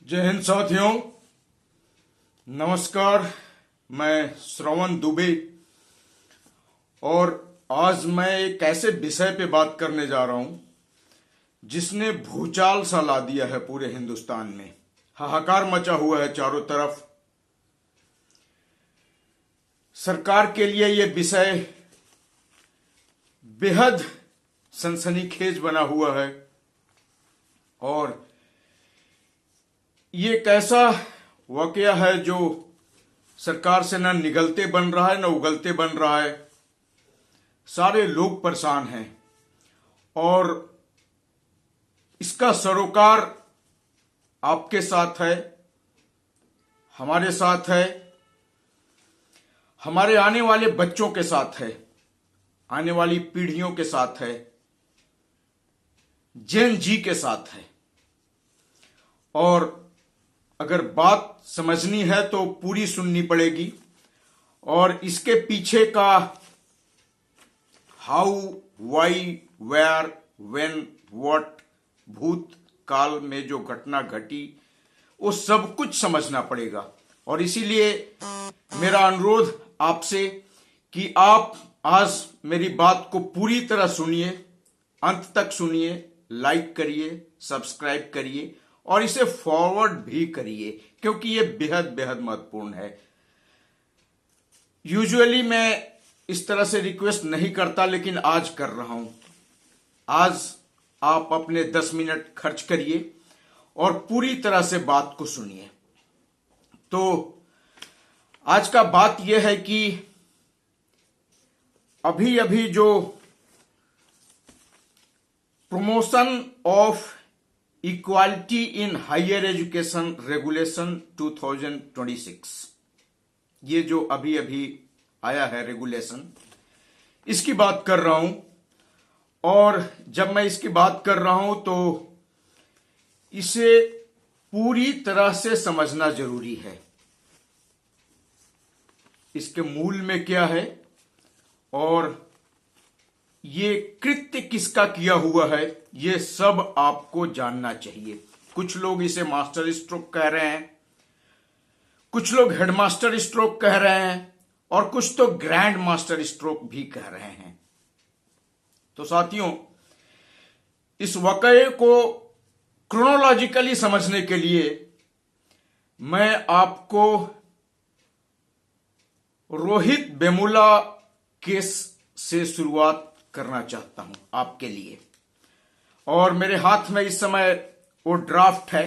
जय हिंद साथियों, नमस्कार। मैं श्रवण दुबे और आज मैं एक ऐसे विषय पे बात करने जा रहा हूं जिसने भूचाल सा ला दिया है पूरे हिंदुस्तान में। हाहाकार मचा हुआ है चारों तरफ। सरकार के लिए यह विषय बेहद सनसनीखेज बना हुआ है और ये एक ऐसा वाकया है जो सरकार से न निगलते बन रहा है न उगलते बन रहा है। सारे लोग परेशान हैं और इसका सरोकार आपके साथ है, हमारे साथ है, हमारे आने वाले बच्चों के साथ है, आने वाली पीढ़ियों के साथ है, जेन जी के साथ है। और अगर बात समझनी है तो पूरी सुननी पड़ेगी और इसके पीछे का how, why, where, when, what, भूतकाल में जो घटना घटी वो सब कुछ समझना पड़ेगा। और इसीलिए मेरा अनुरोध आपसे कि आप आज मेरी बात को पूरी तरह सुनिए, अंत तक सुनिए, लाइक करिए, सब्सक्राइब करिए और इसे फॉरवर्ड भी करिए क्योंकि यह बेहद बेहद महत्वपूर्ण है। यूजुअली मैं इस तरह से रिक्वेस्ट नहीं करता लेकिन आज कर रहा हूं। आज आप अपने 10 मिनट खर्च करिए और पूरी तरह से बात को सुनिए। तो आज का बात यह है कि अभी अभी जो promotion of equality in higher education regulation 2026, ये जो अभी अभी आया है रेगुलेशन, इसकी बात कर रहा हूं। और जब मैं इसकी बात कर रहा हूं तो इसे पूरी तरह से समझना जरूरी है। इसके मूल में क्या है और ये कृत्य किसका किया हुआ है, ये सब आपको जानना चाहिए। कुछ लोग इसे मास्टर स्ट्रोक कह रहे हैं, कुछ लोग हेडमास्टर स्ट्रोक कह रहे हैं और कुछ तो ग्रैंड मास्टर स्ट्रोक भी कह रहे हैं। तो साथियों, इस वाकये को क्रोनोलॉजिकली समझने के लिए मैं आपको रोहित वेमुला केस से शुरुआत करना चाहता हूं आपके लिए। और मेरे हाथ में इस समय वो ड्राफ्ट है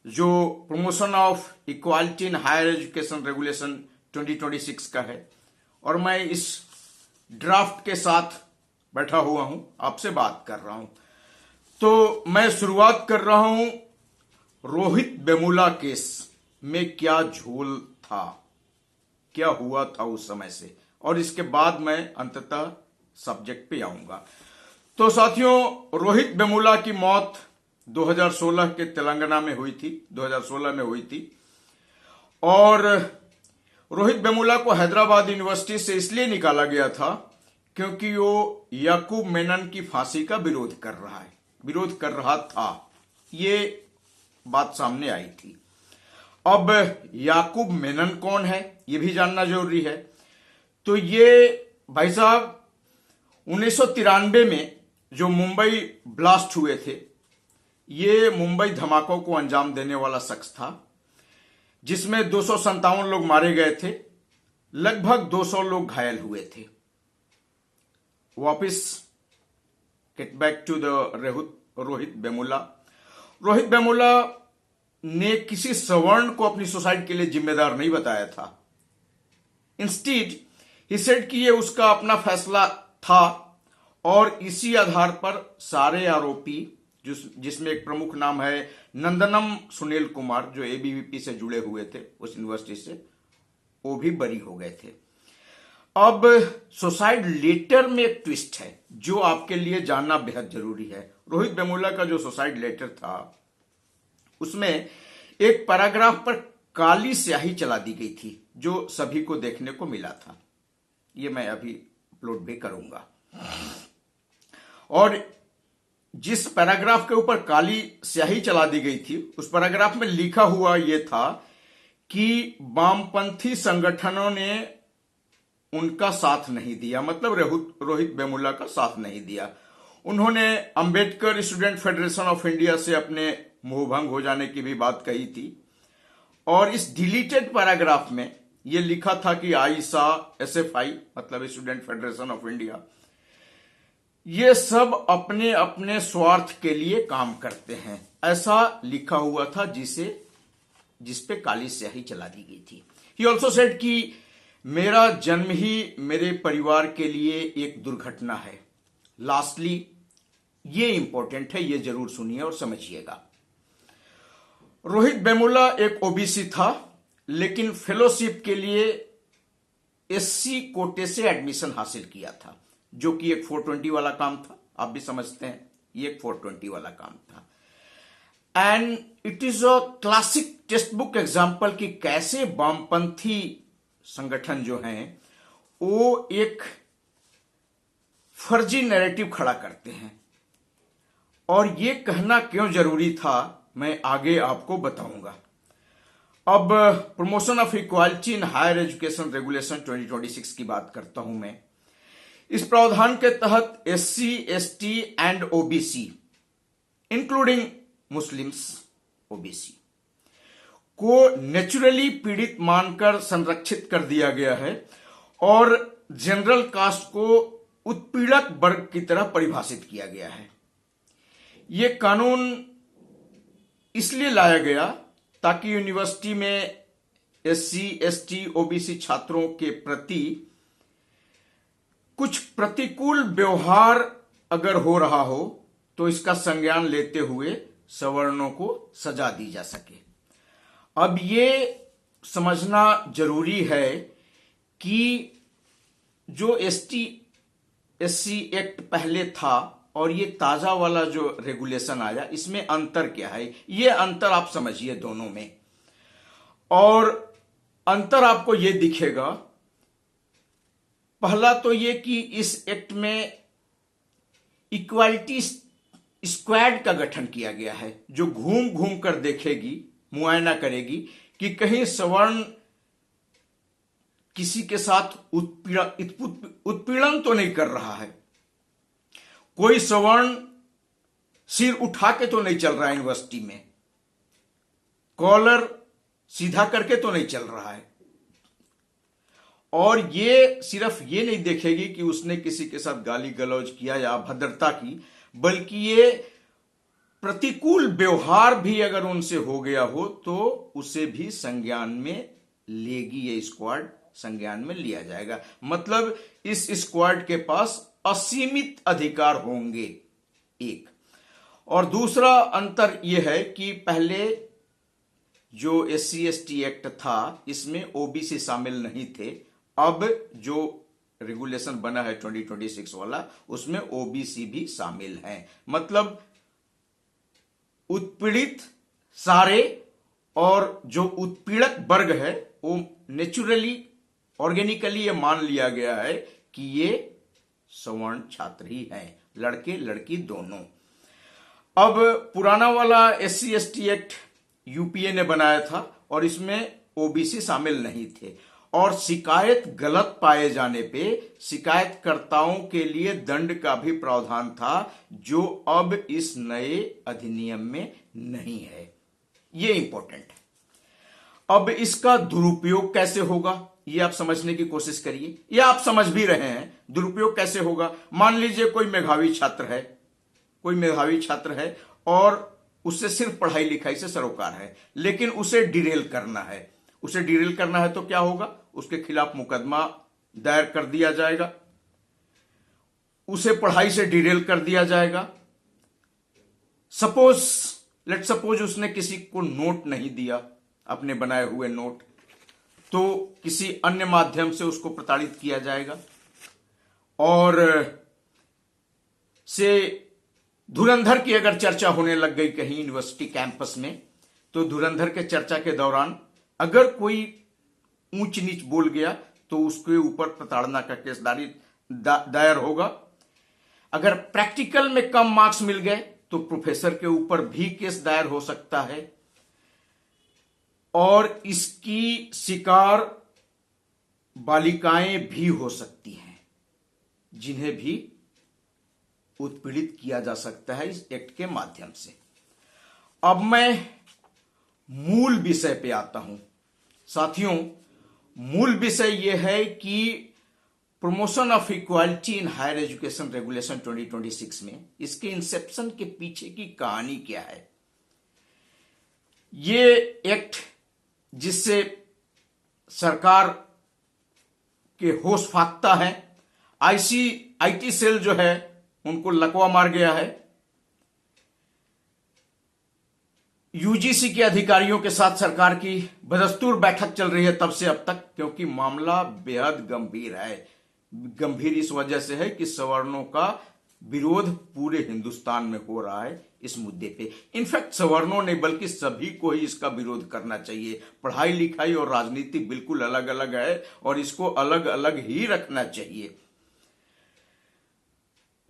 जो promotion of equality in higher education regulation 2026 का है और मैं इस ड्राफ्ट के साथ बैठा हुआ हूं, आपसे बात कर रहा हूं। तो मैं शुरुआत कर रहा हूं रोहित वेमुला केस में क्या झोल था, क्या हुआ था उस समय से, और इसके बाद मैं अंततः सब्जेक्ट पे आऊंगा। तो साथियों, रोहित वेमुला की मौत 2016 के तेलंगाना में हुई थी, 2016 में हुई थी। और रोहित वेमुला को हैदराबाद यूनिवर्सिटी से इसलिए निकाला गया था क्योंकि वो याकूब मेनन की फांसी का विरोध कर रहा था। ये बात सामने आई थी। अब याकूब मेनन कौन है ये भी जानना जरूरी है। तो ये भाई साहब 1993 में जो मुंबई ब्लास्ट हुए थे, ये मुंबई धमाकों को अंजाम देने वाला शख्स था जिसमें 257 लोग मारे गए थे, लगभग 200 लोग घायल हुए थे। वापिस get back to the Rohit Vemula. Rohit Vemula ने किसी सवर्ण को अपनी सुसाइड के लिए जिम्मेदार नहीं बताया था। इंस्टीड ही सेड कि ये उसका अपना फैसला था और इसी आधार पर सारे आरोपी, जिसमें एक प्रमुख नाम है नंदनम सुनील कुमार जो एबीवीपी से जुड़े हुए थे उस यूनिवर्सिटी से, वो भी बरी हो गए थे। अब सुसाइड लेटर में एक ट्विस्ट है जो आपके लिए जानना बेहद जरूरी है। रोहित वेमुला का जो सुसाइड लेटर था उसमें एक पैराग्राफ पर काली स्याही चला दी गई थी जो सभी को देखने को मिला था। ये मैं अभी अपलोड भी करूंगा। और जिस पैराग्राफ के ऊपर काली स्याही चला दी गई थी उस पैराग्राफ में लिखा हुआ यह था कि वामपंथी संगठनों ने उनका साथ नहीं दिया, मतलब रोहित वेमुला का साथ नहीं दिया। उन्होंने Ambedkar student federation of India से अपने मोहभंग हो जाने की भी बात कही थी। और इस डिलीटेड पैराग्राफ में यह लिखा था कि आईसा, एसएफआई मतलब स्टूडेंट फेडरेशन ऑफ इंडिया, ये सब अपने अपने स्वार्थ के लिए काम करते हैं, ऐसा लिखा हुआ था जिस पे काली स्याही चला दी गई थी। ही ऑल्सो सेड कि मेरा जन्म ही मेरे परिवार के लिए एक दुर्घटना है। लास्टली, ये इंपॉर्टेंट है, ये जरूर सुनिए और समझिएगा। रोहित वेमुला एक ओबीसी था, लेकिन फेलोशिप के लिए एससी कोटे से एडमिशन हासिल किया था, जो कि एक 420 वाला काम था। आप भी समझते हैं, ये एक 420 वाला काम था। And it is a classic text book example कि कैसे वामपंथी संगठन जो हैं वो एक फर्जी नैरेटिव खड़ा करते हैं। और ये कहना क्यों जरूरी था, मैं आगे आपको बताऊंगा। अब promotion of equality in higher education regulation 2026 की बात करता हूं मैं। इस प्रावधान के तहत SC, ST and OBC including Muslims OBC को नेचुरली पीड़ित मानकर संरक्षित कर दिया गया है और जनरल कास्ट को उत्पीड़क वर्ग की तरह परिभाषित किया गया है। यह कानून इसलिए लाया गया ताकि यूनिवर्सिटी में एससी, एसटी, ओबीसी छात्रों के प्रति कुछ प्रतिकूल व्यवहार अगर हो रहा हो तो इसका संज्ञान लेते हुए सवर्णों को सजा दी जा सके। अब ये समझना जरूरी है कि जो एसटी एससी एक्ट पहले था और ये ताजा वाला जो रेगुलेशन आया, इसमें अंतर क्या है, ये अंतर आप समझिए दोनों में। और अंतर आपको ये दिखेगा, पहला तो ये कि इस एक्ट में इक्वालिटी स्क्वाड का गठन किया गया है, जो घूम घूम कर देखेगी, मुआयना करेगी कि कहीं सवर्ण किसी के साथ उत्पीड़न तो नहीं कर रहा है, कोई सवर्ण सिर उठा के तो नहीं चल रहा है यूनिवर्सिटी में, कॉलर सीधा करके तो नहीं चल रहा है। और ये सिर्फ ये नहीं देखेगी कि उसने किसी के साथ गाली गलौज किया या अभद्रता की, बल्कि ये प्रतिकूल व्यवहार भी अगर उनसे हो गया हो तो उसे भी संज्ञान में लेगी, ये स्क्वाड संज्ञान में लिया जाएगा। मतलब इस स्क्वाड के पास असीमित अधिकार होंगे, एक। और दूसरा अंतर यह है कि पहले जो एससी एसटी एक्ट था इसमें ओबीसी शामिल नहीं थे, अब जो रेगुलेशन बना है 2026 वाला उसमें ओबीसी भी शामिल हैं। मतलब उत्पीड़ित सारे और जो उत्पीड़क वर्ग है वो नेचुरली, ऑर्गेनिकली ये मान लिया गया है कि ये सवर्ण छात्र ही हैं, लड़के लड़की दोनों। अब पुराना वाला एससी एसटी एक्ट यूपीए ने बनाया था और इसमें ओबीसी शामिल नहीं थे, और शिकायत गलत पाए जाने पे शिकायतकर्ताओं के लिए दंड का भी प्रावधान था, जो अब इस नए अधिनियम में नहीं है। ये इंपॉर्टेंट है। अब इसका दुरुपयोग कैसे होगा ये आप समझने की कोशिश करिए, या आप समझ भी रहे हैं दुरुपयोग कैसे होगा। मान लीजिए कोई मेधावी छात्र है और उससे सिर्फ पढ़ाई लिखाई से सरोकार है, लेकिन उसे डिरेल करना है तो क्या होगा, उसके खिलाफ मुकदमा दायर कर दिया जाएगा, उसे पढ़ाई से डिरेल कर दिया जाएगा। लेट सपोज उसने किसी को नोट नहीं दिया, अपने बनाए हुए नोट, तो किसी अन्य माध्यम से उसको प्रताड़ित किया जाएगा। और से धुरंधर की अगर चर्चा होने लग गई कहीं यूनिवर्सिटी कैंपस में, तो धुरंधर के चर्चा के दौरान अगर कोई ऊंच नीच बोल गया तो उसके ऊपर प्रताड़ना का केस दायर होगा। अगर प्रैक्टिकल में कम मार्क्स मिल गए तो प्रोफेसर के ऊपर भी केस दायर हो सकता है और इसकी शिकार बालिकाएं भी हो सकती हैं, जिन्हें भी उत्पीड़ित किया जा सकता है इस एक्ट के माध्यम से। अब मैं मूल विषय पे आता हूं। साथियों, मूल विषय यह है कि promotion of equality in higher education regulation 2026 में इसके इंसेप्शन के पीछे की कहानी क्या है। ये एक्ट जिससे सरकार के होश फाकता है, आईटी सेल जो है उनको लकवा मार गया है, यूजीसी के अधिकारियों के साथ सरकार की बदस्तूर बैठक चल रही है तब से अब तक, क्योंकि मामला बेहद गंभीर है। गंभीर इस वजह से है कि सवर्णों का विरोध पूरे हिंदुस्तान में हो रहा है इस मुद्दे पे। इनफैक्ट सवर्णों ने बल्कि सभी को ही इसका विरोध करना चाहिए। पढ़ाई लिखाई और राजनीति बिल्कुल अलग अलग है और इसको अलग अलग ही रखना चाहिए।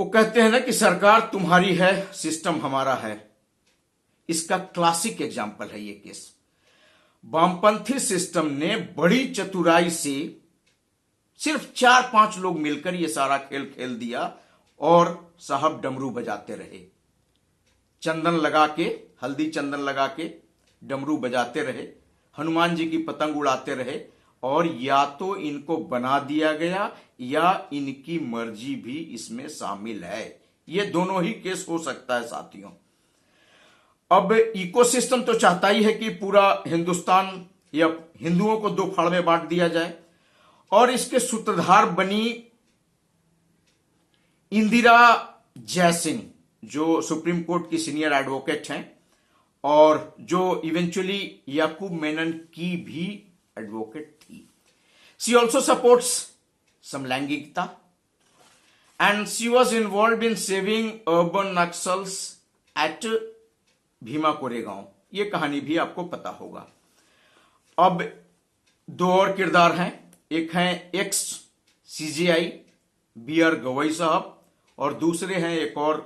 वो कहते हैं ना कि सरकार तुम्हारी है, सिस्टम हमारा है। इसका क्लासिक एग्जाम्पल है ये केस। वामपंथी सिस्टम ने बड़ी चतुराई से सिर्फ 4-5 लोग मिलकर ये सारा खेल खेल दिया और साहब डमरू बजाते रहे, चंदन लगा के, हल्दी चंदन लगा के डमरू बजाते रहे, हनुमान जी की पतंग उड़ाते रहे और या तो इनको बना दिया गया या इनकी मर्जी भी इसमें शामिल है। ये दोनों ही केस हो सकता है साथियों। अब इकोसिस्टम तो चाहता ही है कि पूरा हिंदुस्तान या हिंदुओं को 2 फाड़ में बांट दिया जाए और इसके सूत्रधार बनी इंदिरा जयसिंह, जो सुप्रीम कोर्ट की सीनियर एडवोकेट हैं और जो इवेंचुअली याकूब मेनन की भी एडवोकेट थी। शी ऑल्सो सपोर्ट्स समलैंगिकता and she was involve in saving urban naxals at Bhima Koregaon. ये कहानी भी आपको पता होगा। अब 2 और किरदार हैं, एक हैं एक्स सीजेआई BR गवई साहब और दूसरे हैं एक और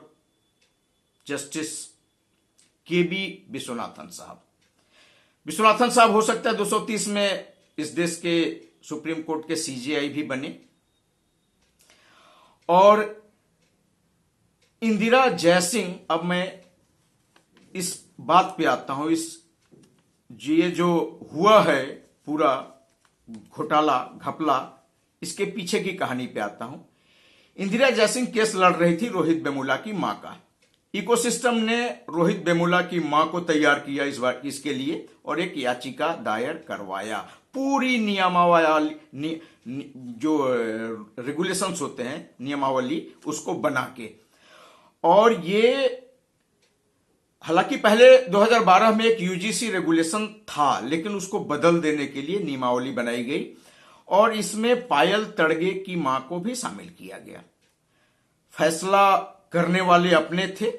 जस्टिस KB विश्वनाथन साहब। विश्वनाथन साहब हो सकता है 230 में इस देश के सुप्रीम कोर्ट के CJI भी बने। और इंदिरा जयसिंह, अब मैं इस बात पे आता हूं, ये जो हुआ है पूरा घोटाला घपला, इसके पीछे की कहानी पे आता हूं। इंदिरा जयसिंह केस लड़ रही थी रोहित वेमुला की मां का। इकोसिस्टम ने रोहित वेमुला की मां को तैयार किया इसके लिए और एक याचिका दायर करवाया। पूरी नियमावली जो रेगुलेशंस होते हैं, नियमावली, उसको बना के। और ये हालांकि पहले 2012 में एक यूजीसी रेगुलेशन था, लेकिन उसको बदल देने के लिए नियमावली बनाई गई और इसमें पायल तड़गे की मां को भी शामिल किया गया। फैसला करने वाले अपने थे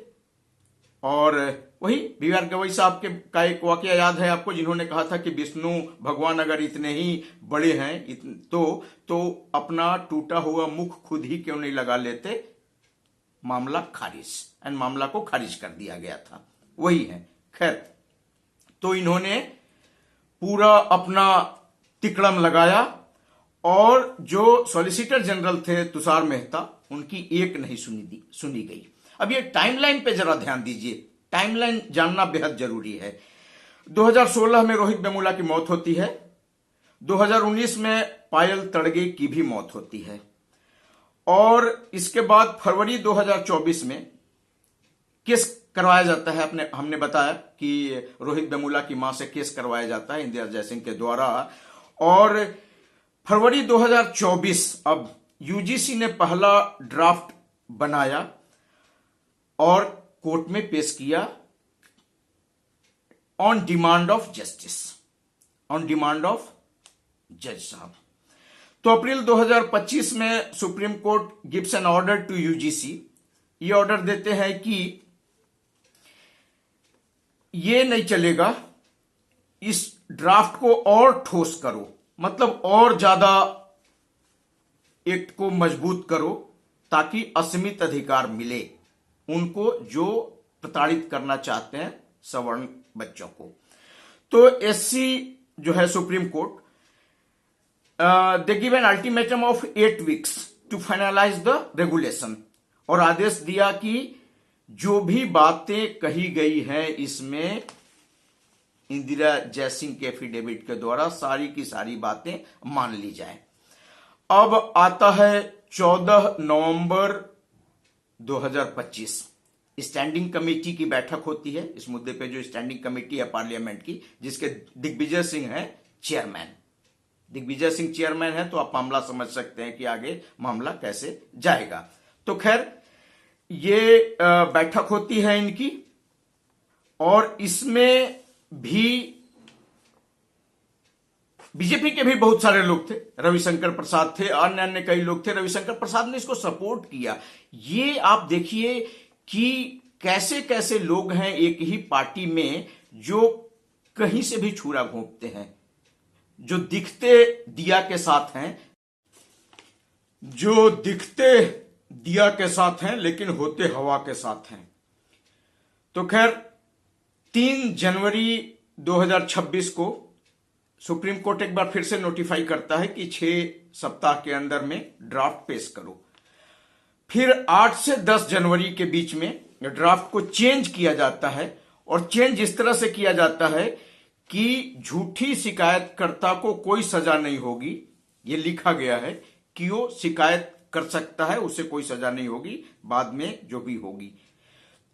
और वही BR गवई साहब का एक वाकया याद है आपको, जिन्होंने कहा था कि विष्णु भगवान अगर इतने ही बड़े हैं तो अपना टूटा हुआ मुख खुद ही क्यों नहीं लगा लेते। मामला खारिज, एंड मामला को खारिज कर दिया गया था। वही है। खैर, तो इन्होंने पूरा अपना तिकड़म लगाया और जो सॉलिसिटर जनरल थे तुषार मेहता, उनकी एक नहीं सुनी गई। अब ये टाइमलाइन पे जरा ध्यान दीजिए, टाइमलाइन जानना बेहद जरूरी है। 2016 में रोहित वेमुला की मौत होती है, 2019 में पायल तड़गे की भी मौत होती है और इसके बाद फरवरी 2024 में केस करवाया जाता है। हमने बताया कि रोहित वेमुला की मां से केस करवाया जाता है इंदिरा जयसिंह के द्वारा और फरवरी 2024 अब यूजीसी ने पहला ड्राफ्ट बनाया और कोर्ट में पेश किया on demand of justice, on demand of जज साहब। तो अप्रैल 2025 में supreme court gives an order to UGC. ये ऑर्डर देते हैं कि ये नहीं चलेगा, इस ड्राफ्ट को और ठोस करो, मतलब और ज्यादा एक्ट को मजबूत करो ताकि असीमित अधिकार मिले उनको जो प्रताड़ित करना चाहते हैं सवर्ण बच्चों को। तो एससी जो है सुप्रीम कोर्ट दे give an ultimatum of 8 weeks to finalise the regulation, और आदेश दिया कि जो भी बातें कही गई हैं इसमें इंदिरा जयसिंह के एफिडेविट के द्वारा सारी की सारी बातें मान ली जाए। अब आता है 14 नवंबर 2025, स्टैंडिंग कमेटी की बैठक होती है इस मुद्दे पे, जो स्टैंडिंग कमेटी है पार्लियामेंट की, जिसके दिग्विजय सिंह है चेयरमैन। दिग्विजय सिंह चेयरमैन है तो आप मामला समझ सकते हैं कि आगे मामला कैसे जाएगा। तो खैर ये बैठक होती है इनकी, और इसमें भी बीजेपी के भी बहुत सारे लोग थे, रविशंकर प्रसाद थे, अन्य अन्य कई लोग थे। रविशंकर प्रसाद ने इसको सपोर्ट किया। ये आप देखिए कि कैसे कैसे लोग हैं एक ही पार्टी में जो कहीं से भी छुरा घोंपते हैं, जो दिखते दिया के साथ हैं, जो दिखते दिया के साथ हैं लेकिन होते हवा के साथ हैं। तो खैर 3 जनवरी 2026 को सुप्रीम कोर्ट एक बार फिर से नोटिफाई करता है कि 6 सप्ताह के अंदर में ड्राफ्ट पेश करो। फिर 8 से 10 जनवरी के बीच में ड्राफ्ट को चेंज किया जाता है, और चेंज इस तरह से किया जाता है कि झूठी शिकायतकर्ता को कोई सजा नहीं होगी। यह लिखा गया है कि वो शिकायत कर सकता है, उसे कोई सजा नहीं होगी, बाद में जो भी होगी।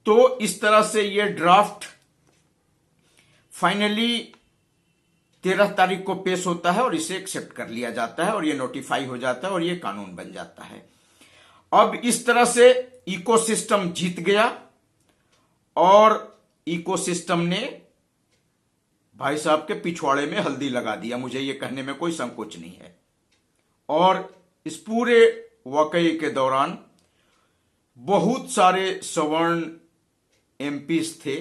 तो इस तरह से यह ड्राफ्ट फाइनली 13 तारीख को पेश होता है और इसे एक्सेप्ट कर लिया जाता है और यह नोटिफाई हो जाता है और यह कानून बन जाता है। अब इस तरह से इकोसिस्टम जीत गया, और इकोसिस्टम ने भाई साहब के पिछवाड़े में हल्दी लगा दिया, मुझे यह कहने में कोई संकोच नहीं है। और इस पूरे वाकये के दौरान बहुत सारे सवर्ण एमपीज थे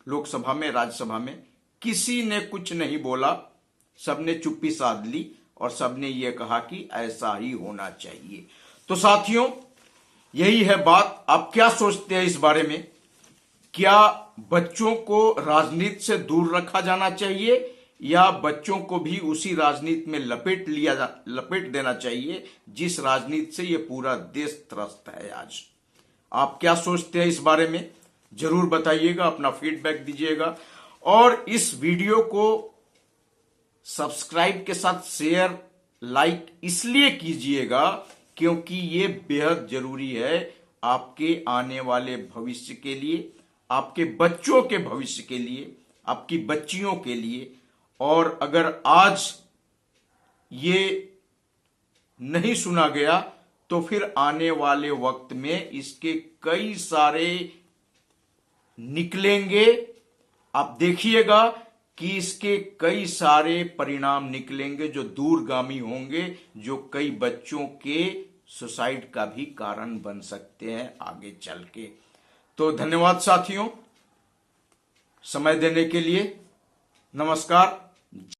लोकसभा में, राज्यसभा में, किसी ने कुछ नहीं बोला, सबने चुप्पी साध ली और सबने यह कहा कि ऐसा ही होना चाहिए। तो साथियों, यही है बात। आप क्या सोचते हैं इस बारे में? क्या बच्चों को राजनीति से दूर रखा जाना चाहिए या बच्चों को भी उसी राजनीति में लपेट देना चाहिए जिस राजनीति से यह पूरा देश त्रस्त है आज? आप क्या सोचते हैं इस बारे में? जरूर बताइएगा, अपना फीडबैक दीजिएगा, और इस वीडियो को सब्सक्राइब के साथ शेयर लाइक इसलिए कीजिएगा क्योंकि ये बेहद जरूरी है आपके आने वाले भविष्य के लिए, आपके बच्चों के भविष्य के लिए, आपकी बच्चियों के लिए। और अगर आज ये नहीं सुना गया तो फिर आने वाले वक्त में इसके कई सारे निकलेंगे। आप देखिएगा कि इसके कई सारे परिणाम निकलेंगे जो दूरगामी होंगे, जो कई बच्चों के सुसाइड का भी कारण बन सकते हैं आगे चल के। तो धन्यवाद साथियों, समय देने के लिए। नमस्कार।